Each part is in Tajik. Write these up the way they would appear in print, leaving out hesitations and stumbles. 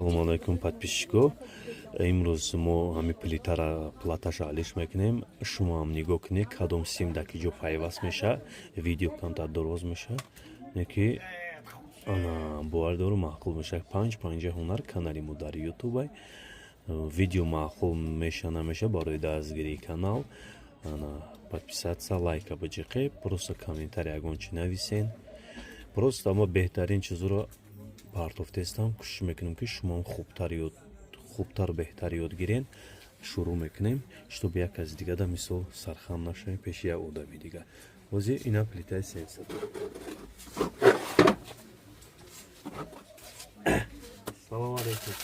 Салому алейкум подписчиков. Имрӯз мо ҳами платаша алиш мекунем. Шумо ҳам нигоҳ кунед кадом сим дар киҷо пайваст меша. Видео камтар дороз меша. Неки ана бовардору маъқул меша. 5 ҳунар канали мо дар ютуб. Видео маъқул меша намеша барои дастгирии канал. Ана подписаться, лайка баҷиқе, просто комментарий ягон чи нависен. Просто ама беҳтарин чизро партофтестам кӯшиш мекунем ки шумо хубтар беҳтар ёд гирен. Шурӯъ мекунем, чтобы як аз дигада мисол сархам нашавем пеши як одами дига. Ҳозир ина плитаи сенсор. Салому алейкум.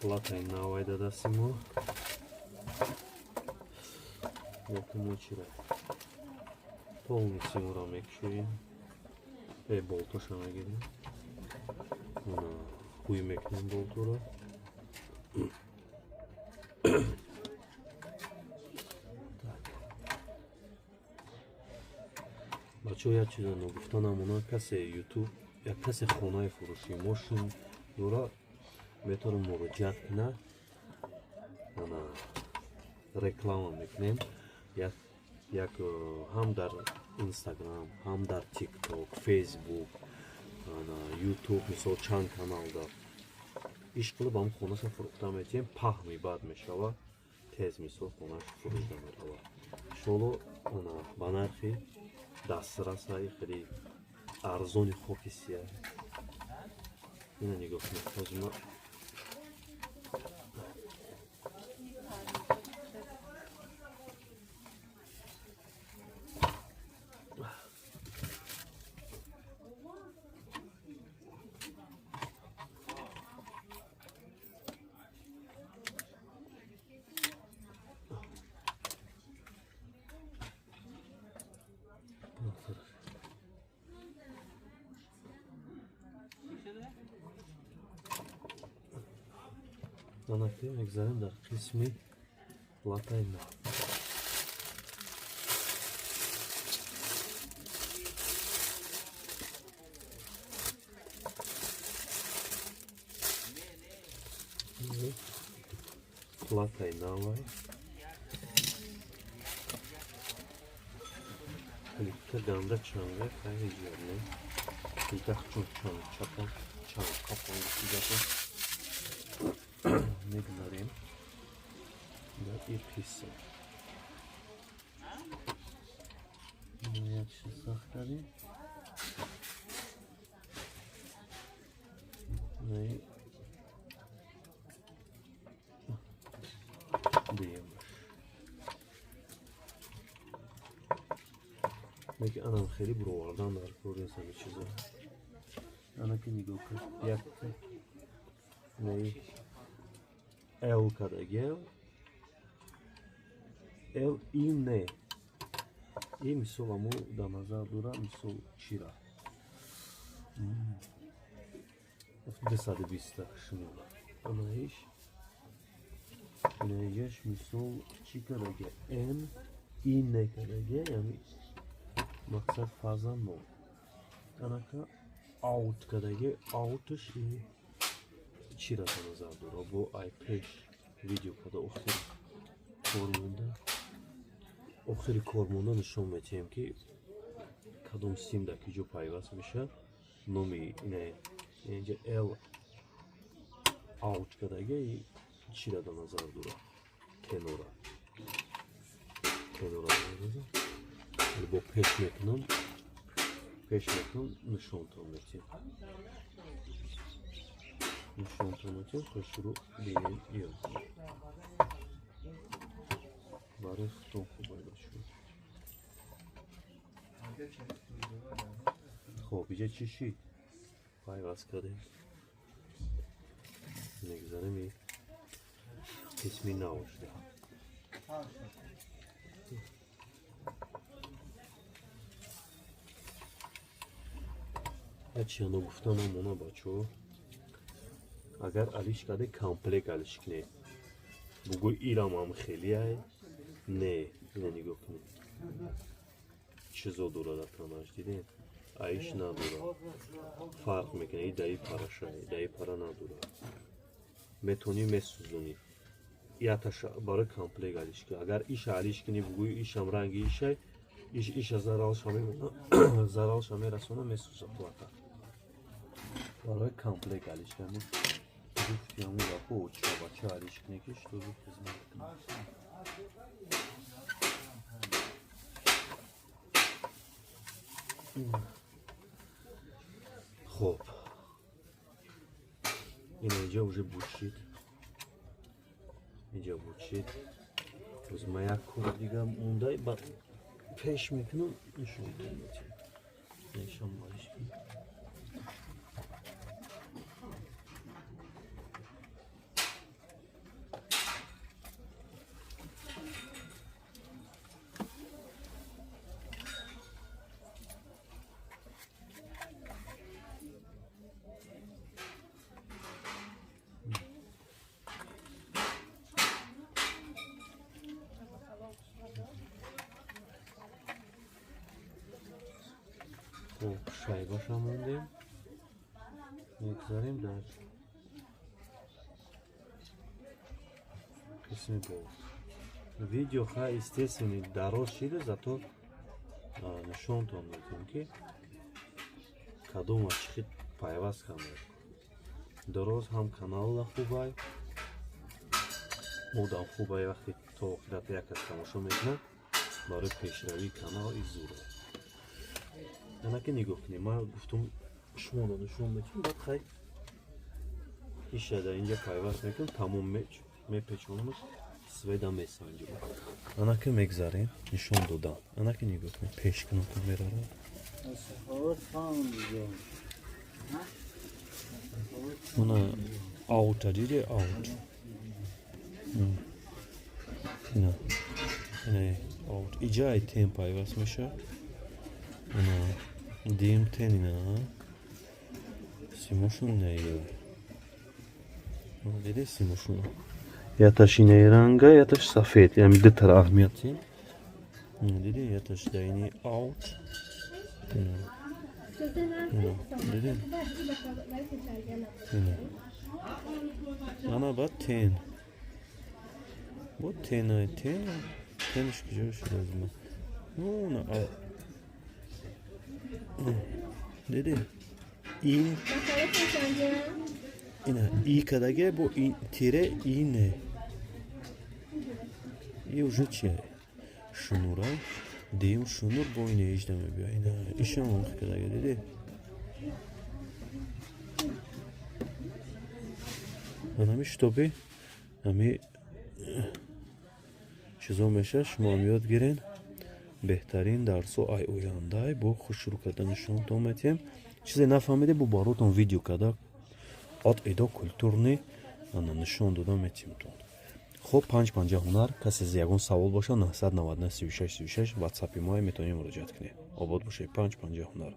Плата навай дадастим мо. Якумо чира. Полностью мекшуем. Болтоша мегирем. Хуй мекунем болтуро. Бачо як чиза нагуфтанам, уна касе ютуб, як касе хонаи фурӯши мошин дора метавонад муроҷиат кунад. Ана реклама мекунем. Як ҳам дар Instagram, ҳам дар TikTok, Facebook, YouTube, мисол чанд канал дар иш қилиб ҳам хонаша фурӯхта метиҳем, паҳми баъд мешава, тез мисол хонаш фурӯхта мерава. Шоло ба нархи дастрасаи хеле арзони хоки сия. Ина нигоҳ кунед. Ҳозир ма Анакте мегзарем дар қисми платаи нав. Платаи навай. Плита ганда чанга хайли зиёд не. Плита чун чапон чан капон гусидака. Мегзарем дар ин қисм. Як чиз сахтарем. Биемаш. Меки анам хеле буровардан дар кор нест ҳами чиза. Ана ки нигоҳ кун. Як L кадагел. L и не. И мисол аму да назар дора мисол чира. 220 шумола. Ана иш. Нееш мисол чи кадаге N и не кадаге, яъни мақсад фазан мо. Анака аут кадаге аутш и чира да назар дора. Бо ай пеш видео када охири кор монда нишон метиҳем ки кадом сим дар киҷо пайваст меша. Номи не инҷа L аут кадаге чира да назар дора. Тенора бо пеш мекунам нишонтон метиҳем. То шурӯъ бинем ё барои хутон хубайда шуд. хоб иҷа чӣ шид? Пайваст кардем. Мегзарем и қисми наваш диҳам. Ячи ано гуфтанам она бачаҳо, агар алиш карде комплект алиш кунед. Бугӯй ирам ҳам хеле ай. Не, ина нигоҳ кунед. Чизо дора дар танаш дидем. айш надура. Фарқ мекунад, идаи параша, идаи пара надура. Метони месузуни. Яташа бара комплект алишки. Агар иш алишкини бугуи ишам ранги ишай, иша зарал шаме расона месуза плата. Бара комплект алишкани. Фиаmu лапо очабача алишкини ки штозу хизмат. Хоп. Инҷа уже бучид. Инҷа бучид. Оз ма як кор дига мондай ба пеш мекунам нишон додам. Нишон бариш. Шайбаша мондем. Мегзарем дар қисми бол. Видео ха естественно дароз шида, зато нишонтон медем ки кадома чихи пайваст камед. Дароз ҳам канала хубай. Одам хубай вақти то охират якас тамошо мекунад, барои пешравии канал изура. Анаки нигоҳ кунем, ман гуфтам шуморо нишон медиҳам, баъд хай ишада инҷа пайваст мекунам, тамом мепечонам, сведа месанҷам. Анаки мегзарем, нишон додам. Анаки нигоҳ кунем, пеш кунам камераро. Она аута диде, аут. Ина аут. Иҷа ай тем пайваст мешавад. Ана дим тенина симошун неё. Диде симошун. Яташ инаи ранга, яташ сафед. Ями ду тар аҳамияти. Диде яташ дайни аут. Диде. Ана ба тен. Бо тенай тен. Тениш куҷо шудазма. Она Диде ин ина и кадаге бо ин тире ине. И уже че? Шунура, дим шунур бо ине ижда мебия. Ина ишам он кадаге диде. Анами штоби ами чизо меша шумо ҳам ёд гирен. Беҳтарин дарсо ай ояндай бо хушрӯ карданишонтон метиҳем. Чизе нафаҳмиде бо баротон видео када от эдо культурни ана нишон дода метиҳемтон. Хоб 550 ҳунар, касе аз ягон савол боша 999 36 36 ватсапи моя метавонед муроҷиат кунед. Обод бошед. 550 ҳунар.